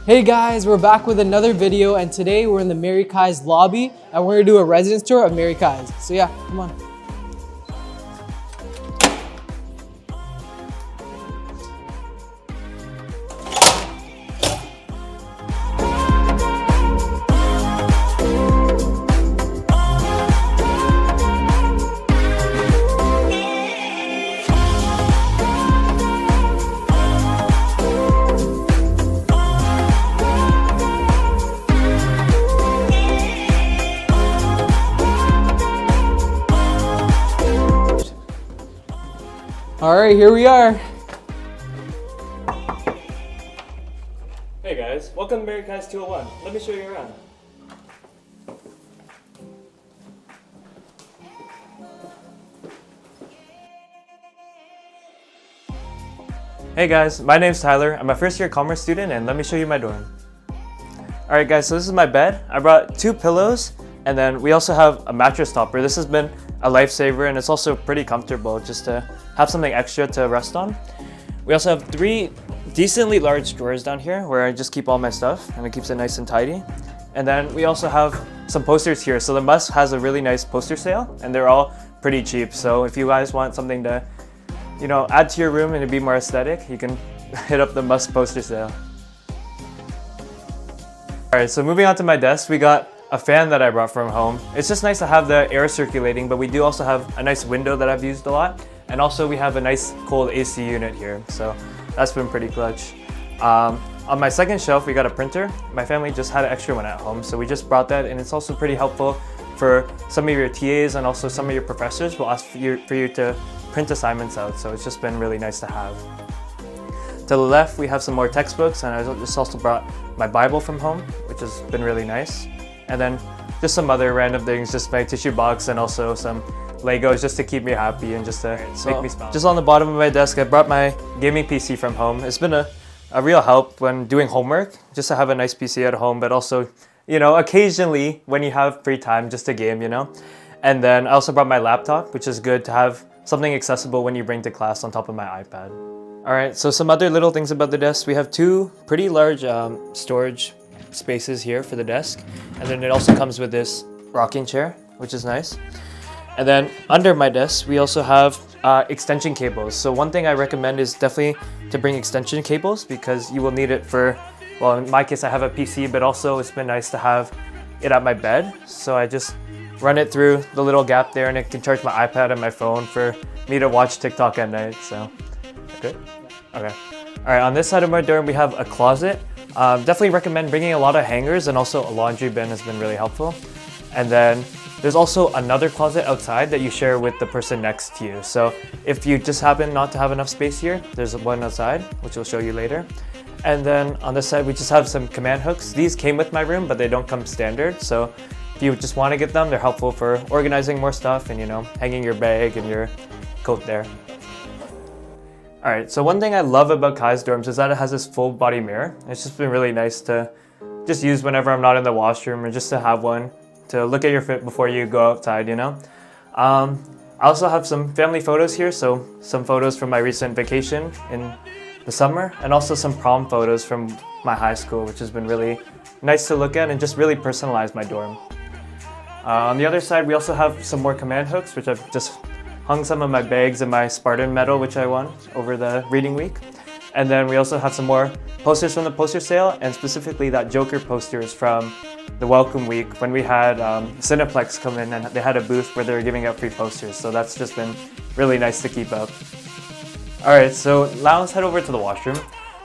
Hey guys, we're back with another video, and today we're in the Mary Kai's lobby and we're gonna do a residence tour of Mary Kai's. So yeah, come on. All right, here we are. Hey guys, welcome to Mary Kai's 201. Let me show you around. Hey guys, my name's Tyler. I'm a first year commerce student and let me show you my dorm. Alright guys, so this is my bed. I brought 2 pillows and then we also have a mattress topper. This has been a lifesaver and it's also pretty comfortable just to have something extra to rest on. We also have 3 decently large drawers down here where I just keep all my stuff and it keeps it nice and tidy. And then we also have some posters here. So the Must has a really nice poster sale and they're all pretty cheap. So if you guys want something to, you know, add to your room and to be more aesthetic, you can hit up the Must poster sale. Alright, so moving on to my desk, we got a fan that I brought from home. It's just nice to have the air circulating, but we do also have a nice window that I've used a lot. And also we have a nice cold AC unit here. So that's been pretty clutch. On my second shelf, we got a printer. My family just had an extra one at home, so we just brought that, and it's also pretty helpful for some of your TAs and also some of your professors will ask for you to print assignments out. So it's just been really nice to have. To the left, we have some more textbooks, and I just also brought my Bible from home, which has been really nice. And then just some other random things, just my tissue box and also some Legos just to keep me happy and just to make me smile. Just on the bottom of my desk, I brought my gaming PC from home. It's been a real help when doing homework, just to have a nice PC at home, but also, you know, occasionally when you have free time just to game, you know. And then I also brought my laptop, which is good to have something accessible when you bring to class on top of my iPad. All right, so some other little things about the desk. We have 2 pretty large storage spaces here for the desk. And then it also comes with this rocking chair, which is nice. And then under my desk, we also have extension cables. So one thing I recommend is definitely to bring extension cables because you will need it for, well, in my case, I have a PC, but also it's been nice to have it at my bed. So I just run it through the little gap there and it can charge my iPad and my phone for me to watch TikTok at night, so good? Okay. All right, on this side of my dorm, we have a closet. Definitely recommend bringing a lot of hangers and also a laundry bin has been really helpful. And then there's also another closet outside that you share with the person next to you. So if you just happen not to have enough space here, there's one outside, which we'll show you later. And then on this side, we just have some command hooks. These came with my room, but they don't come standard. So if you just want to get them, they're helpful for organizing more stuff and, you know, hanging your bag and your coat there. All right, so one thing I love about Kai's dorms is that it has this full body mirror. It's just been really nice to just use whenever I'm not in the washroom or just to have one to look at your fit before you go outside, you know. I also have some family photos here, so some photos from my recent vacation in the summer and also some prom photos from my high school, which has been really nice to look at and just really personalize my dorm. On the other side, we also have some more command hooks, which I've just hung some of my bags and my Spartan medal, which I won over the reading week. And then we also have some more posters from the poster sale, and specifically that Joker posters from the welcome week when we had Cineplex come in and they had a booth where they were giving out free posters. So that's just been really nice to keep up. All right, so now let's head over to the washroom.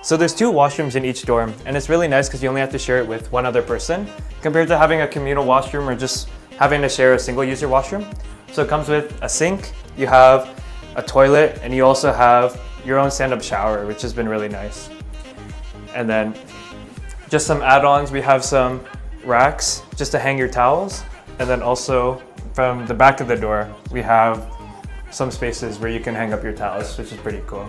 So there's 2 washrooms in each dorm, and it's really nice because you only have to share it with one other person compared to having a communal washroom or just having to share a single user washroom. So it comes with a sink, you have a toilet, and you also have your own stand-up shower, which has been really nice. And then just some add-ons, we have some racks just to hang your towels. And then also from the back of the door, we have some spaces where you can hang up your towels, which is pretty cool.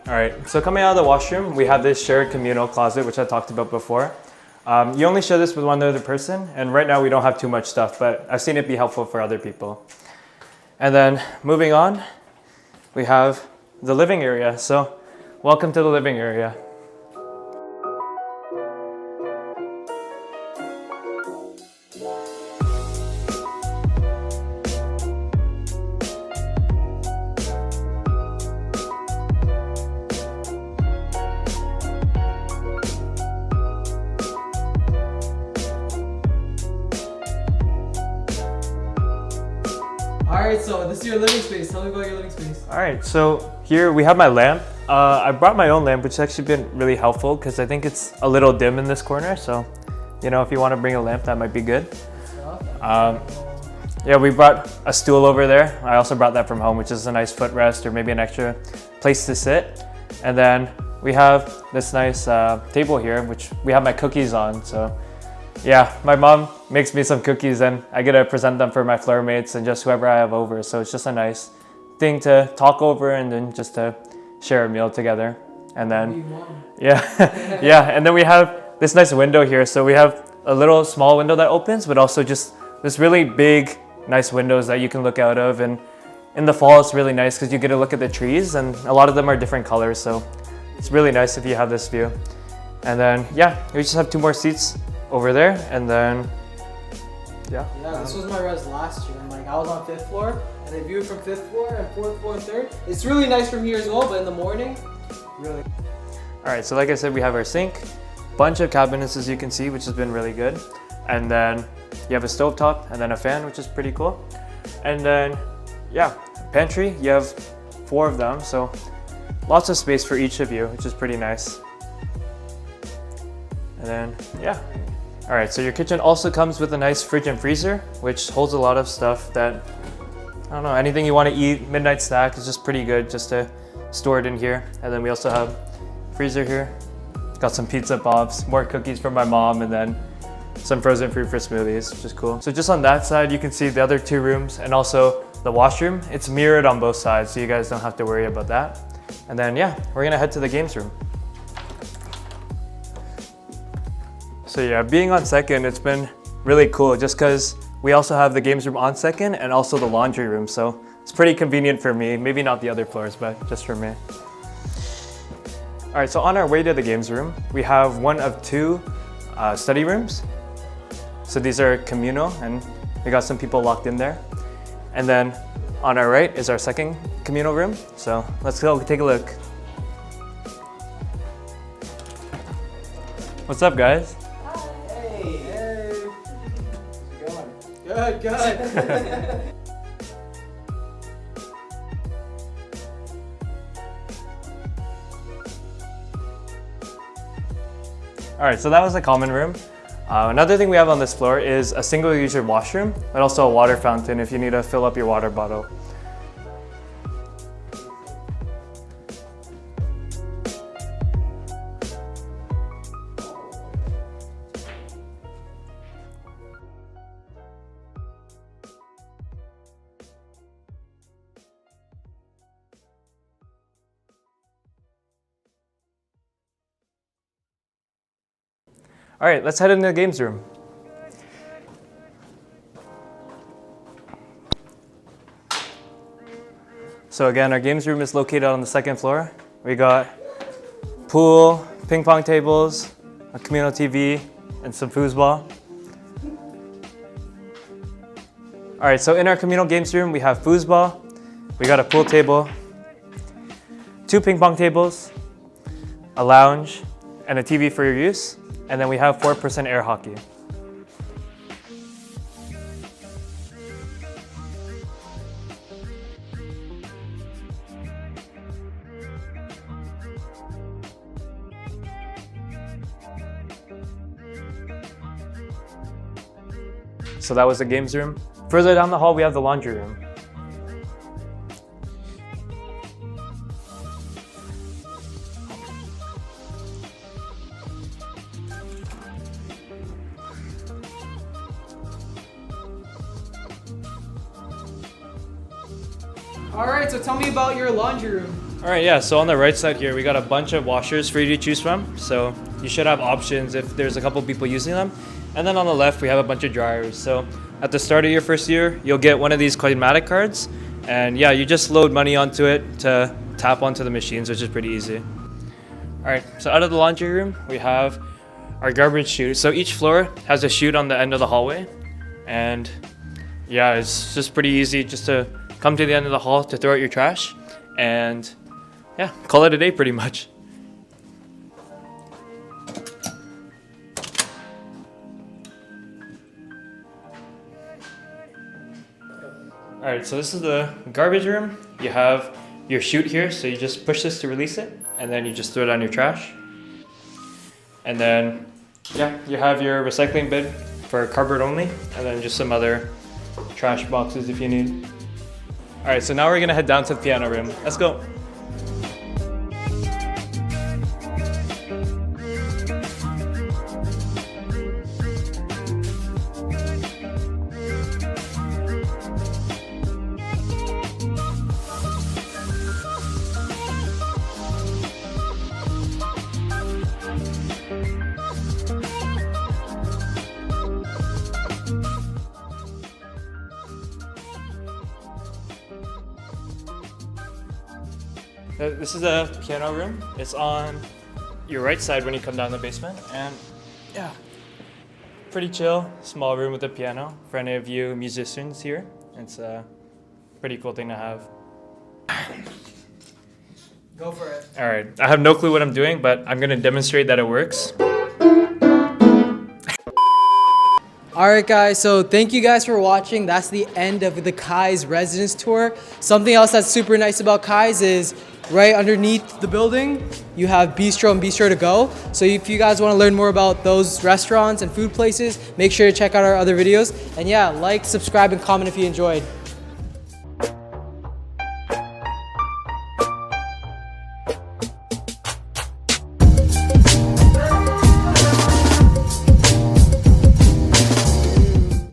All right, so coming out of the washroom, we have this shared communal closet, which I talked about before. You only share this with one other person, and right now we don't have too much stuff, but I've seen it be helpful for other people. And then moving on, we have the living area. So welcome to the living area. right, so this is your living space. Tell me about your living space. All right, so here we have my lamp. I brought my own lamp, which has actually been really helpful because I think it's a little dim in this corner. So, you know, if you want to bring a lamp, that might be good. Yeah, we brought a stool over there. I also brought that from home, which is a nice footrest or maybe an extra place to sit. And then we have this nice table here, which we have my cookies on. So yeah, my mom makes me some cookies and I get to present them for my floor mates and just whoever I have over. So it's just a nice thing to talk over and then just to share a meal together. And then, yeah, yeah. And then we have this nice window here. So we have a little small window that opens, but also just this really big, nice windows that you can look out of. And in the fall, it's really nice because you get to look at the trees and a lot of them are different colors. So it's really nice if you have this view. And then, yeah, we just have 2 more seats over there. And then, yeah. Yeah, this was my res last year. And like I was on 5th floor and I viewed from 5th floor and 4th floor and 3rd. It's really nice from here as well, but in the morning, really. All right, so like I said, we have our sink, bunch of cabinets as you can see, which has been really good. And then you have a stovetop and then a fan, which is pretty cool. And then, yeah, pantry, you have 4 of them. So lots of space for each of you, which is pretty nice. And then, yeah. All right, so your kitchen also comes with a nice fridge and freezer, which holds a lot of stuff that, I don't know, anything you want to eat, midnight snack is just pretty good just to store it in here. And then we also have freezer here. Got some pizza pops, more cookies from my mom, and then some frozen fruit for smoothies, which is cool. So just on that side, you can see the other 2 rooms and also the washroom. It's mirrored on both sides, so you guys don't have to worry about that. And then, yeah, we're gonna head to the games room. So yeah, being on second, it's been really cool just because we also have the games room on second and also the laundry room. So it's pretty convenient for me, maybe not the other floors, but just for me. All right, so on our way to the games room, we have one of 2 study rooms. So these are communal and we got some people locked in there. And then on our right is our second communal room. So let's go take a look. What's up, guys? Hey, hey. How's it going? Good, good. All right, so that was a common room. Another thing we have on this floor is a single user washroom, but also a water fountain if you need to fill up your water bottle. All right, let's head into the games room. So again, our games room is located on the 2nd floor. We got pool, ping pong tables, a communal TV, and some foosball. All right, so in our communal games room, we have foosball, we got a pool table, 2 ping pong tables, a lounge, and a TV for your use. And then we have 4% air hockey. So that was the games room. Further down the hall, we have the laundry room. All right, so tell me about your laundry room. All right, yeah, so on the right side here, we got a bunch of washers for you to choose from. So you should have options if there's a couple people using them. And then on the left, we have a bunch of dryers. So at the start of your first year, you'll get one of these Climatic cards. And yeah, you just load money onto it to tap onto the machines, which is pretty easy. All right, so out of the laundry room, we have our garbage chute. So each floor has a chute on the end of the hallway. And yeah, it's just pretty easy just to come to the end of the hall to throw out your trash. And yeah, call it a day pretty much. All right, so this is the garbage room. You have your chute here, so you just push this to release it, and then you just throw it on your trash. And then, yeah, you have your recycling bin for cardboard only, and then just some other trash boxes if you need. All right, so now we're gonna head down to the piano room. Let's go. This is the piano room. It's on your right side when you come down the basement. And yeah, pretty chill, small room with a piano for any of you musicians here. It's a pretty cool thing to have. Go for it. All right, I have no clue what I'm doing, but I'm gonna demonstrate that it works. Alright guys, so thank you guys for watching. That's the end of the Kai's residence tour. Something else that's super nice about Kai's is right underneath the building, you have Bistro and Bistro to Go. So if you guys want to learn more about those restaurants and food places, make sure to check out our other videos. And yeah, like, subscribe, and comment if you enjoyed.